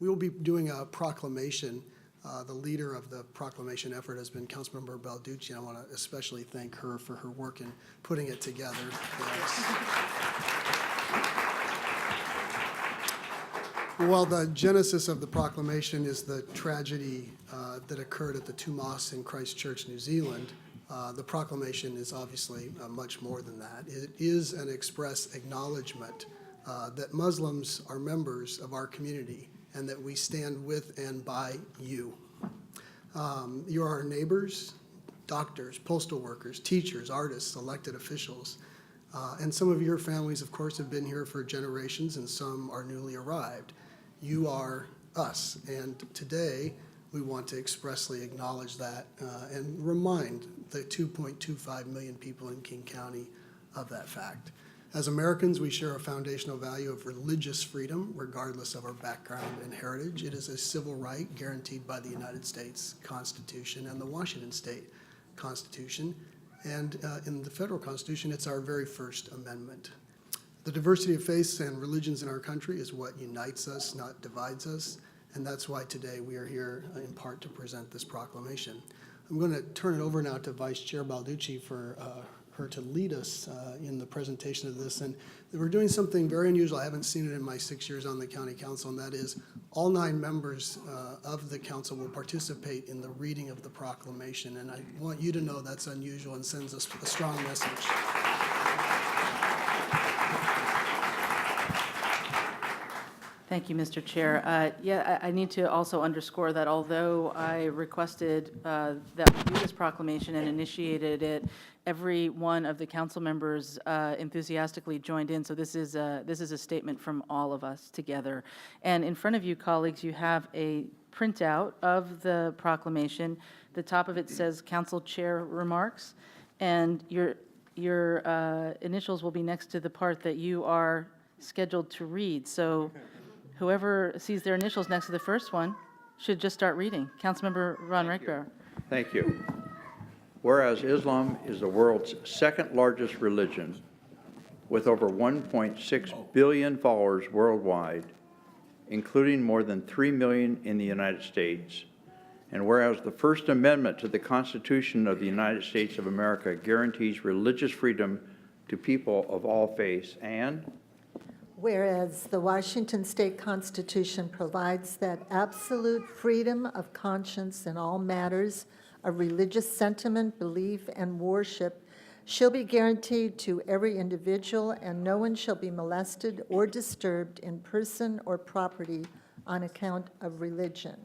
We will be doing a proclamation. The leader of the proclamation effort has been Councilmember Balducci, and I want to especially thank her for her work in putting it together. While the genesis of the proclamation is the tragedy that occurred at the two mosques in Christchurch, New Zealand, the proclamation is obviously much more than that. It is an express acknowledgement that Muslims are members of our community and that we stand with and by you. You are our neighbors, doctors, postal workers, teachers, artists, elected officials. And some of your families, of course, have been here for generations and some are newly arrived. You are us, and today we want to expressly acknowledge that and remind the 2.25 million people in King County of that fact. As Americans, we share a foundational value of religious freedom, regardless of our background and heritage. It is a civil right guaranteed by the United States Constitution and the Washington State Constitution. And in the federal Constitution, it's our very first amendment. The diversity of faiths and religions in our country is what unites us, not divides us. And that's why today we are here in part to present this proclamation. I'm going to turn it over now to Vice Chair Balducci for her to lead us in the presentation of this. And we're doing something very unusual. I haven't seen it in my 6 years on the County Council, and that is all 9 members of the council will participate in the reading of the proclamation. And I want you to know that's unusual and sends us a strong message. Thank you, Mr. Chair. I need to also underscore that although I requested that we do this proclamation and initiated it, every one of the council members enthusiastically joined in. So this is a statement from all of us together. And in front of you, colleagues, you have a printout of the proclamation. The top of it says Council Chair Remarks, and your initials will be next to the part that you are scheduled to read. So whoever sees their initials next to the first one should just start reading. Councilmember Ron Reichbauer. Thank you. Whereas Islam is the world's second largest religion with over 1.6 billion followers worldwide, including more than 3 million in the United States, and whereas the First Amendment to the Constitution of the United States of America guarantees religious freedom to people of all faiths, and whereas the Washington State Constitution provides that absolute freedom of conscience in all matters of religious sentiment, belief, and worship shall be guaranteed to every individual, and no one shall be molested or disturbed in person or property on account of religion.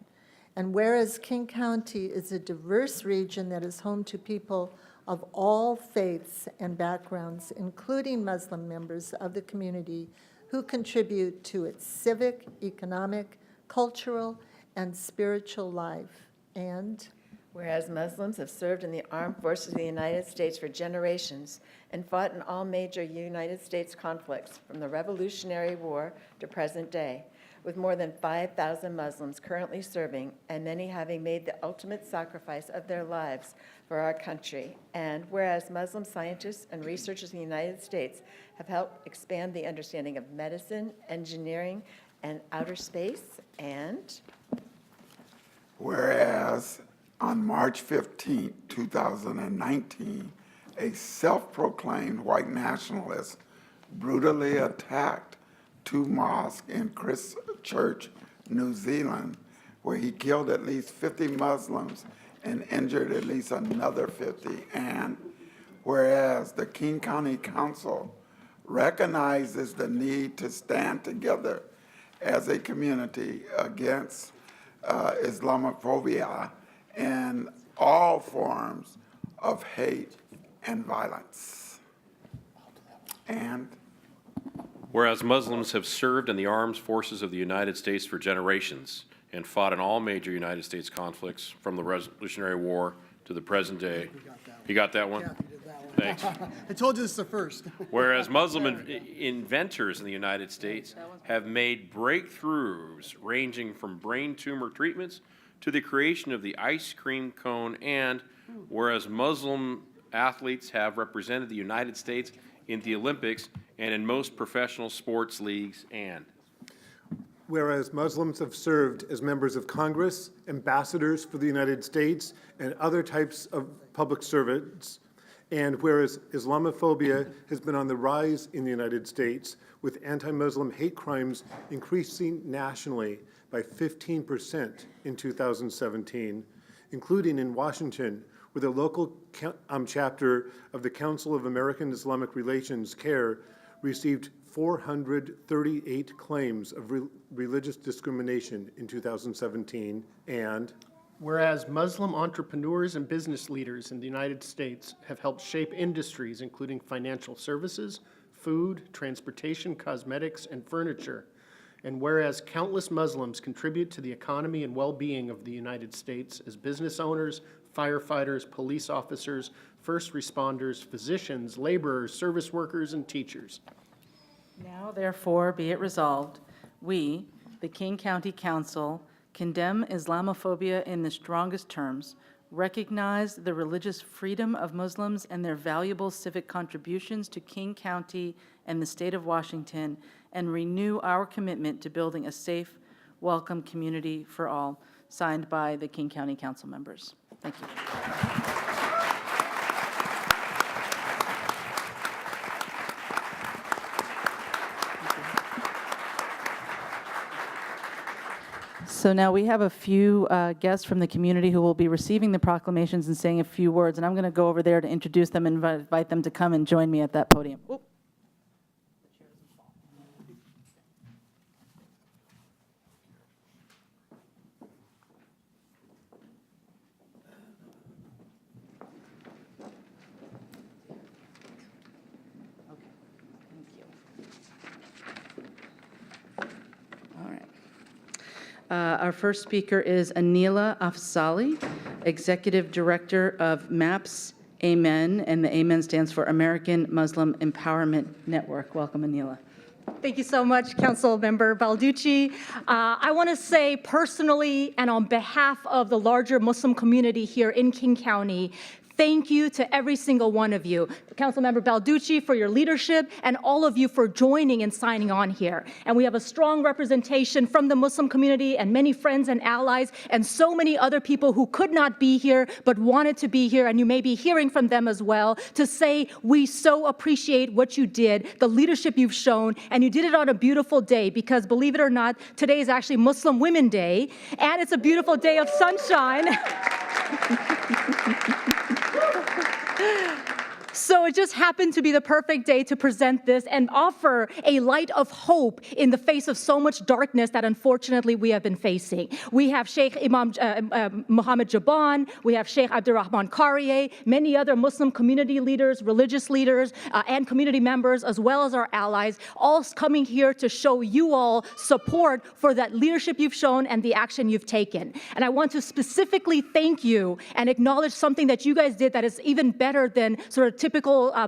And whereas King County is a diverse region that is home to people of all faiths and backgrounds, including Muslim members of the community, who contribute to its civic, economic, cultural, and spiritual life. And whereas Muslims have served in the armed forces of the United States for generations and fought in all major United States conflicts from the Revolutionary War to present day, with more than 5,000 Muslims currently serving and many having made the ultimate sacrifice of their lives for our country. And whereas Muslim scientists and researchers in the United States have helped expand the understanding of medicine, engineering, and outer space. And whereas on March 15, 2019, a self-proclaimed white nationalist brutally attacked 2 mosques in Christchurch, New Zealand, where he killed at least 50 Muslims and injured at least another 50. And whereas the King County Council recognizes the need to stand together as a community against Islamophobia and all forms of hate and violence. And whereas Muslims have served in the armed forces of the United States for generations and fought in all major United States conflicts from the Revolutionary War to the present day. You got that one? Kathy did that one. Thanks. I told you this is the first. Whereas Muslim inventors in the United States have made breakthroughs ranging from brain tumor treatments to the creation of the ice cream cone, and whereas Muslim athletes have represented the United States in the Olympics and in most professional sports leagues, and whereas Muslims have served as members of Congress, ambassadors for the United States, and other types of public servants, and whereas Islamophobia has been on the rise in the United States, with anti-Muslim hate crimes increasing nationally by 15% in 2017, including in Washington, where the local chapter of the Council of American Islamic Relations, CARE, received 438 claims of religious discrimination in 2017, and whereas Muslim entrepreneurs and business leaders in the United States have helped shape industries including financial services, food, transportation, cosmetics, and furniture, and whereas countless Muslims contribute to the economy and well-being of the United States as business owners, firefighters, police officers, first responders, physicians, laborers, service workers, and teachers. Now therefore be it resolved, we, the King County Council, condemn Islamophobia in the strongest terms, recognize the religious freedom of Muslims and their valuable civic contributions to King County and the state of Washington, and renew our commitment to building a safe, welcome community for all, signed by the King County Council members. Thank you. So now we have a few guests from the community who will be receiving the proclamations and saying a few words, and I'm going to go over there to introduce them and invite them to come and join me at that podium. Oop. Our first speaker is Anila Afzali, Executive Director of MAPS Amen, and the Amen stands for American Muslim Empowerment Network. Welcome, Anila. Thank you so much, Councilmember Balducci. I want to say personally and on behalf of the larger Muslim community here in King County, thank you to every single one of you. Councilmember Balducci for your leadership, and all of you for joining and signing on here. And we have a strong representation from the Muslim community and many friends and allies and so many other people who could not be here but wanted to be here, and you may be hearing from them as well, to say we so appreciate what you did, the leadership you've shown, and you did it on a beautiful day because, believe it or not, today is actually Muslim Women Day, and it's a beautiful day of sunshine. So it just happened to be the perfect day to present this and offer a light of hope in the face of so much darkness that unfortunately we have been facing. We have Sheikh Imam Muhammad Jaban, we have Sheikh Abdurrahman Kariye, many other Muslim community leaders, religious leaders, and community members, as well as our allies, all coming here to show you all support for that leadership you've shown and the action you've taken. And I want to specifically thank you and acknowledge something that you guys did that is even better than sort of typical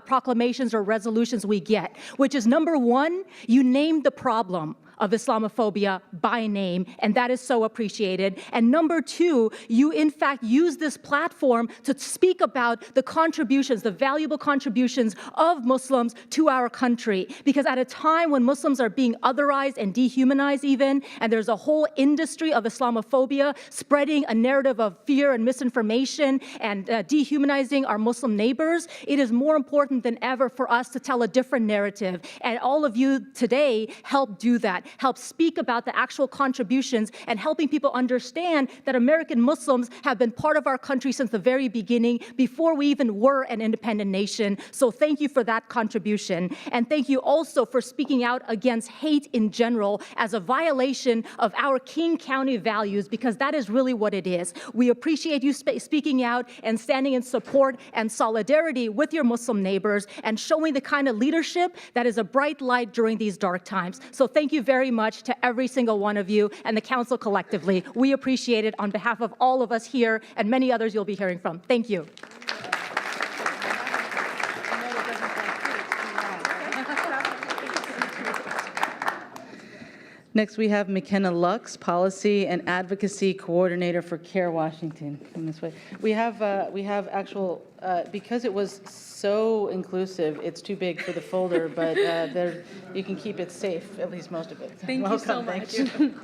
proclamations or resolutions we get, which is number one, you named the problem of Islamophobia by name, and that is so appreciated. And number two, you in fact use this platform to speak about the contributions, the valuable contributions of Muslims to our country. Because at a time when Muslims are being otherized and dehumanized even, and there's a whole industry of Islamophobia spreading a narrative of fear and misinformation and dehumanizing our Muslim neighbors, it is more important than ever for us to tell a different narrative. And all of you today help do that. Help speak about the actual contributions and helping people understand that American Muslims have been part of our country since the very beginning, before we even were an independent nation. So thank you for that contribution. And thank you also for speaking out against hate in general as a violation of our King County values, because that is really what it is. We appreciate you speaking out and standing in support and solidarity with your Muslim neighbors and showing the kind of leadership that is a bright light during these dark times. So thank you very much to every single one of you and the council collectively. We appreciate it on behalf of all of us here and many others you'll be hearing from. Thank you. Next, we have McKenna Lux, Policy and Advocacy Coordinator for CARE Washington. Come this way. We have actual, because it was so inclusive, it's too big for the folder, but there, you can keep it safe, at least most of it. Thank you so Welcome, much. thank you.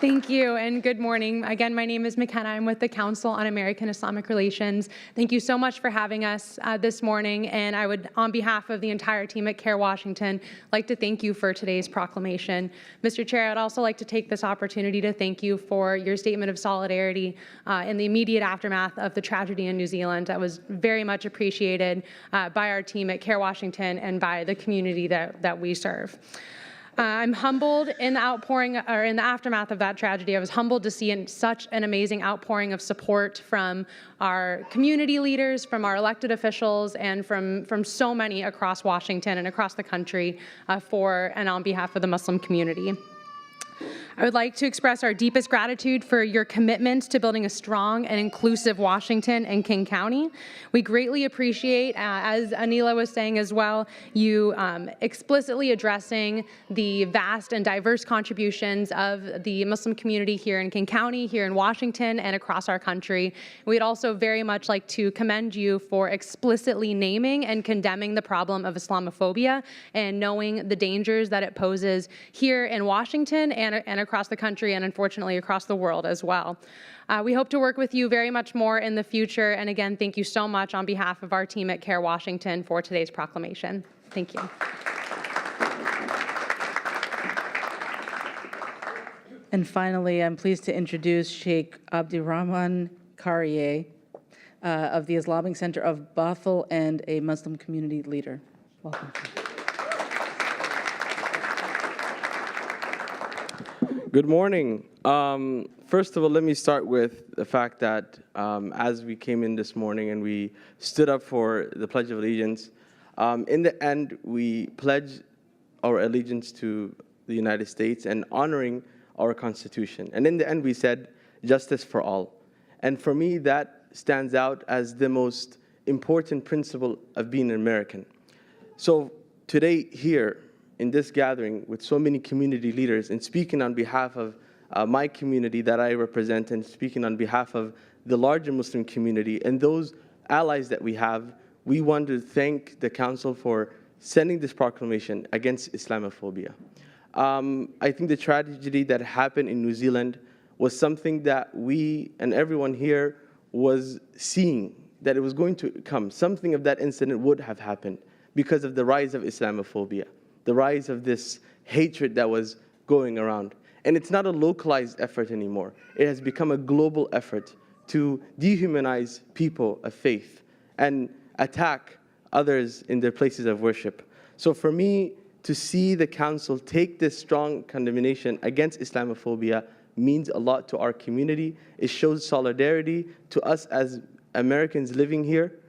Thank you, and good morning. Again, my name is McKenna. I'm with the Council on American Islamic Relations. Thank you so much for having us this morning, and I would, on behalf of the entire team at CARE Washington, like to thank you for today's proclamation. Mr. Chair, I'd also like to take this opportunity to thank you for your statement of solidarity in the immediate aftermath of the tragedy in New Zealand. That was very much appreciated by our team at CARE Washington and by the community that we serve. I'm humbled in the outpouring, or in the aftermath of that tragedy. I was humbled to see such an amazing outpouring of support from our community leaders, from our elected officials, and from so many across Washington and across the country for and on behalf of the Muslim community. I would like to express our deepest gratitude for your commitment to building a strong and inclusive Washington and King County. We greatly appreciate, as Anila was saying as well, you explicitly addressing the vast and diverse contributions of the Muslim community here in King County, here in Washington, and across our country. We'd also very much like to commend you for explicitly naming and condemning the problem of Islamophobia and knowing the dangers that it poses here in Washington and across the country, and unfortunately across the world as well. We hope to work with you very much more in the future, and again, thank you so much on behalf of our team at CARE Washington for today's proclamation. Thank you. And finally, I'm pleased to introduce Sheikh Abdirahman Kariye of the Islamic Center of Bothell and a Muslim community leader. Welcome. Good morning. First of all, let me start with the fact that as we came in this morning and we stood up for the Pledge of Allegiance, in the end, we pledged our allegiance to the United States and honoring our Constitution. And in the end, we said justice for all. And for me, that stands out as the most important principle of being an American. So today here, in this gathering with so many community leaders and speaking on behalf of my community that I represent and speaking on behalf of the larger Muslim community and those allies that we have, we want to thank the Council for sending this proclamation against Islamophobia. I think the tragedy that happened in New Zealand was something that we and everyone here was seeing that it was going to come. Something of that incident would have happened because of the rise of Islamophobia, the rise of this hatred that was going around. And it's not a localized effort anymore. It has become a global effort to dehumanize people of faith and attack others in their places of worship. So for me, to see the Council take this strong condemnation against Islamophobia means a lot to our community. It shows solidarity to us as Americans living here,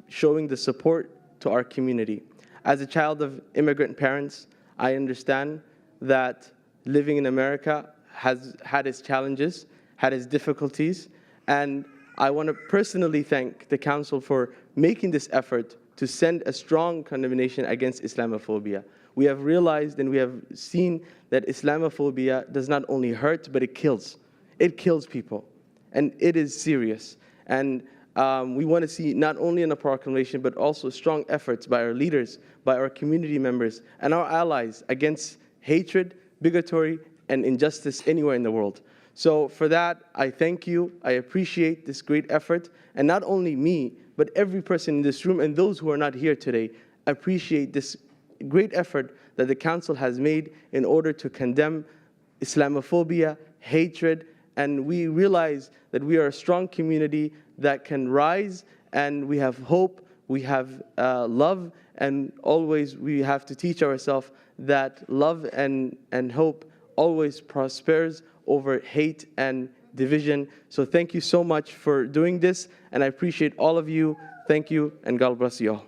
showing the support to our community. As a child of immigrant parents, I understand that living in America has had its challenges, had its difficulties, and I want to personally thank the Council for making this effort to send a strong condemnation against Islamophobia. We have realized and we have seen that Islamophobia does not only hurt, but it kills. It kills people, and it is serious. And we want to see not only in a proclamation, but also strong efforts by our leaders, by our community members, and our allies against hatred, bigotry, and injustice anywhere in the world. So for that, I thank you. I appreciate this great effort. And not only me, but every person in this room and those who are not here today appreciate this great effort that the Council has made in order to condemn Islamophobia, hatred, and we realize that we are a strong community that can rise, and we have hope, we have love, and always we have to teach ourselves that love and hope always prospers over hate and division. So thank you so much for doing this, and I appreciate all of you. Thank you, and God bless you all.